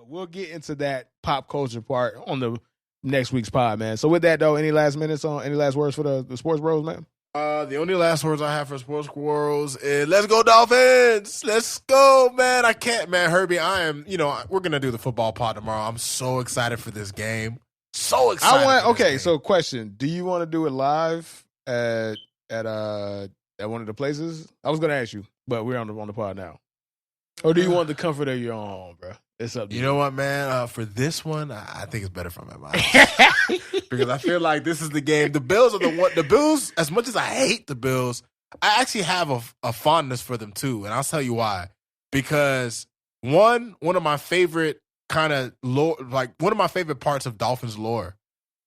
we'll get into that pop culture part on the next week's pod, man. So with that, though, any last words for the sports bros, man? The only last words I have for sports bros is let's go Dolphins. Let's go, man. I can't, man. Herbie, we're going to do the football pod tomorrow. I'm so excited for this game. So excited. So question, do you want to do it live at one of the places? I was going to ask you, but we're on the pod now. Or do you want the comfort of your own home, bro? It's up to you. You know what, man? For this one, I think it's better from my house. Because I feel like this is the game. The Bills are the Bills, as much as I hate the Bills, I actually have a fondness for them too. And I'll tell you why. Because one of my favorite kind of lore, like one of my favorite parts of Dolphins lore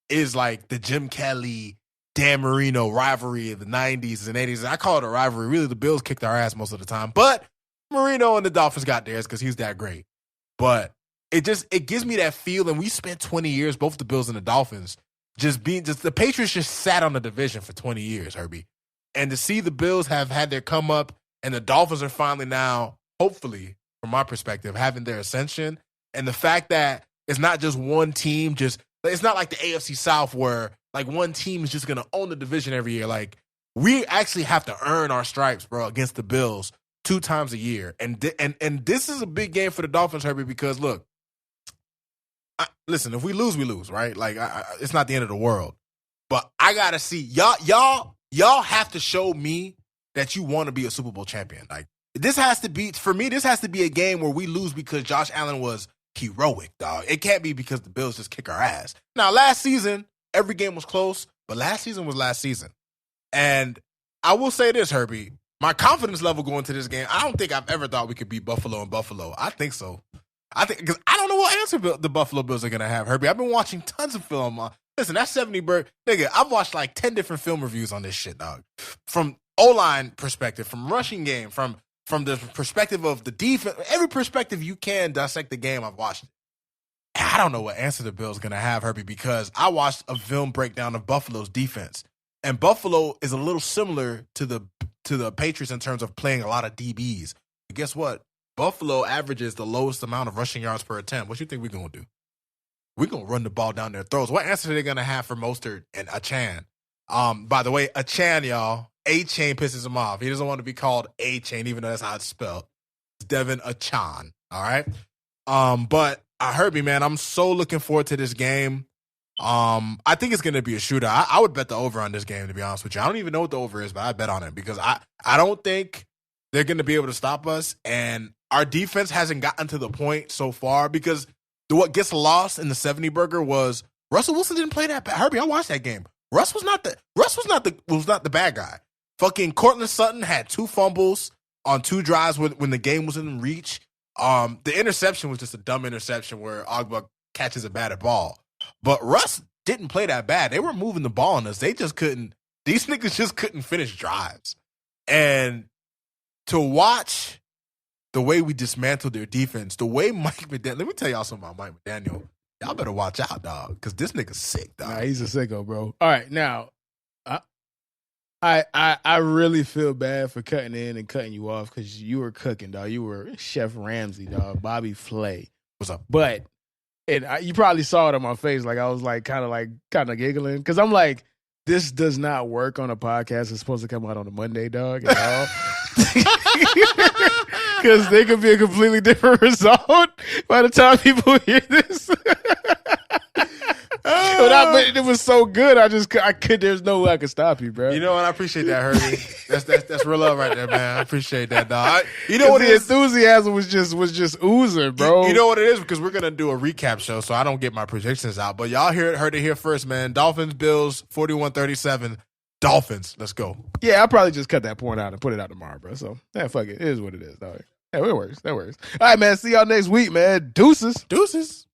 is like the Jim Kelly, Dan Marino rivalry of the 90s and 80s. I call it a rivalry. Really, the Bills kicked our ass most of the time. But Marino and the Dolphins got theirs because he's that great. But it gives me that feel, and we spent 20 years, both the Bills and the Dolphins, the Patriots just sat on the division for 20 years, Herbie. And to see the Bills have had their come up, and the Dolphins are finally now, hopefully, from my perspective, having their ascension. And the fact that it's not just one team, it's not like the AFC South where like one team is just going to own the division every year. Like, we actually have to earn our stripes, bro, against the Bills 2 times a year. And this is a big game for the Dolphins, Herbie, because look, listen, if we lose, right? Like, it's not the end of the world. But I got to see, y'all have to show me that you want to be a Super Bowl champion. Like, this has to be a game where we lose because Josh Allen was heroic, dog. It can't be because the Bills just kick our ass. Now, last season, every game was close, but last season was last season. And I will say this, Herbie, my confidence level going to this game, I don't think I've ever thought we could beat Buffalo in Buffalo. I think so. Because I don't know what answer the Buffalo Bills are going to have, Herbie. I've been watching tons of film. Listen, that 70 bird, nigga, I've watched like 10 different film reviews on this shit, dog. From O-line perspective, from rushing game, from the perspective of the defense, every perspective you can dissect the game, I've watched it. And I don't know what answer the Bills are going to have, Herbie, because I watched a film breakdown of Buffalo's defense. And Buffalo is a little similar to the Patriots in terms of playing a lot of DBs. But guess what? Buffalo averages the lowest amount of rushing yards per attempt. What you think we're going to do? We're going to run the ball down their throats. What answer are they going to have for Mostert and Achan? By the way, Achan, y'all, A-Chain pisses him off. He doesn't want to be called A-Chain, even though that's how it's spelled. It's Devin Achan, all right? But Herbie, man, I'm so looking forward to this game. I think it's going to be a shooter. I would bet the over on this game, to be honest with you. I don't even know what the over is, but I bet on it because I don't think they're going to be able to stop us. And our defense hasn't gotten to the point so far because what gets lost in the 70 burger was Russell Wilson didn't play that bad. Herbie, I watched that game. Russ was not the bad guy. Fucking Cortland Sutton had 2 fumbles on 2 drives when the game was in reach. The interception was just a dumb interception where Ogba catches a batted ball. But Russ didn't play that bad. They were moving the ball on us. These niggas just couldn't finish drives. And to watch the way we dismantled their defense, the way Mike McDaniel, let me tell y'all something about Mike McDaniel. Y'all better watch out, dog, because this nigga's sick, dog. Nah, he's a sicko, bro. All right, now, I really feel bad for cutting in and cutting you off because you were cooking, dog. You were Chef Ramsay, dog. Bobby Flay. What's up? But you probably saw it on my face. Like I was kind of giggling because I'm like, this does not work on a podcast. It's supposed to come out on a Monday, dog. At all. Because they could be a completely different result by the time people hear this. But it was so good. I could. There's no way I could stop you, bro. You know what? I appreciate that, Herbie. That's real love right there, man. I appreciate that, dog. You know what? The enthusiasm was just oozing, bro. You know what it is? Because we're gonna do a recap show, so I don't get my predictions out. But y'all heard it here first, man. Dolphins, Bills, 41-37. Dolphins. Let's go. Yeah, I'll probably just cut that point out and put it out tomorrow, bro. So fuck it. It is what it is, dog. Yeah, it works. That works. All right, man. See y'all next week, man. Deuces.